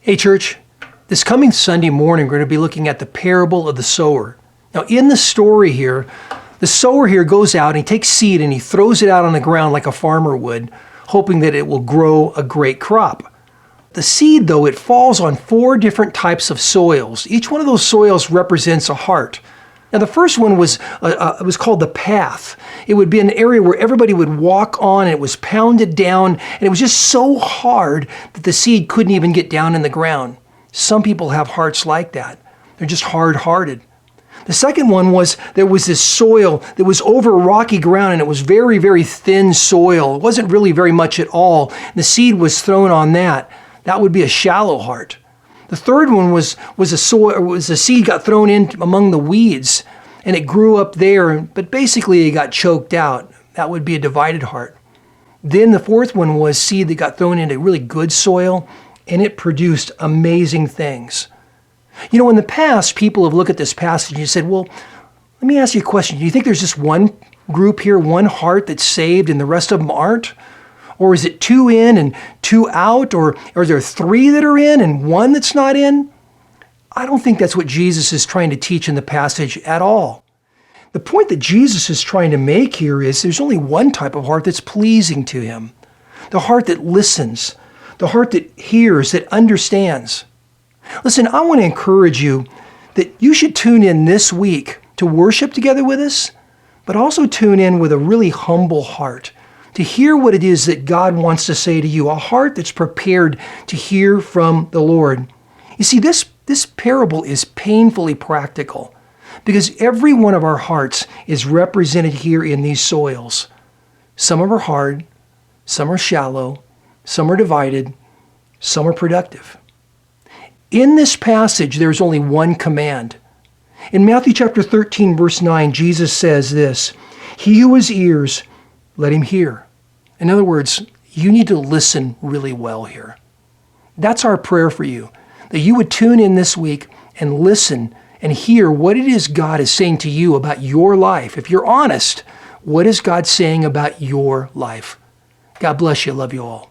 Hey church, this coming Sunday morning we're going to be looking at the parable of the sower. Now in the story here, the sower here goes out and he takes seed and he throws it out on the ground like a farmer would, hoping that it will grow a great crop. The seed though, it falls on 4 different types of soils. Each one of those soils represents a heart. Now the first one was called the path. It would be an area where everybody would walk on and it was pounded down and it was just so hard that the seed couldn't even get down in the ground. Some people have hearts like that. They're just hard-hearted. The second one was there was this soil that was over rocky ground and it was very, very thin soil. It wasn't really very much at all. The seed was thrown on that. That would be a shallow heart. The third one was a seed got thrown in among the weeds and it grew up there, but basically it got choked out. That would be a divided heart. Then the fourth one was seed that got thrown into really good soil and it produced amazing things. You know, in the past, people have looked at this passage and you said, well, let me ask you a question. Do you think there's just one group here, one heart that's saved and the rest of them aren't? Or is it 2 in and 2 out? Or are there 3 that are in and 1 that's not in? I don't think that's what Jesus is trying to teach in the passage at all. The point that Jesus is trying to make here is there's only one type of heart that's pleasing to him. The heart that listens, the heart that hears, that understands. Listen, I want to encourage you that you should tune in this week to worship together with us, but also tune in with a really humble heart to hear what it is that God wants to say to you, a heart that's prepared to hear from the Lord. You see, this parable is painfully practical because every one of our hearts is represented here in these soils. Some are hard, some are shallow, some are divided, some are productive. In this passage, there's only one command. In Matthew chapter 13, verse 9, Jesus says this, "He who has ears, let him hear." In other words, you need to listen really well here. That's our prayer for you, that you would tune in this week and listen and hear what it is God is saying to you about your life. If you're honest, what is God saying about your life? God bless you. Love you all.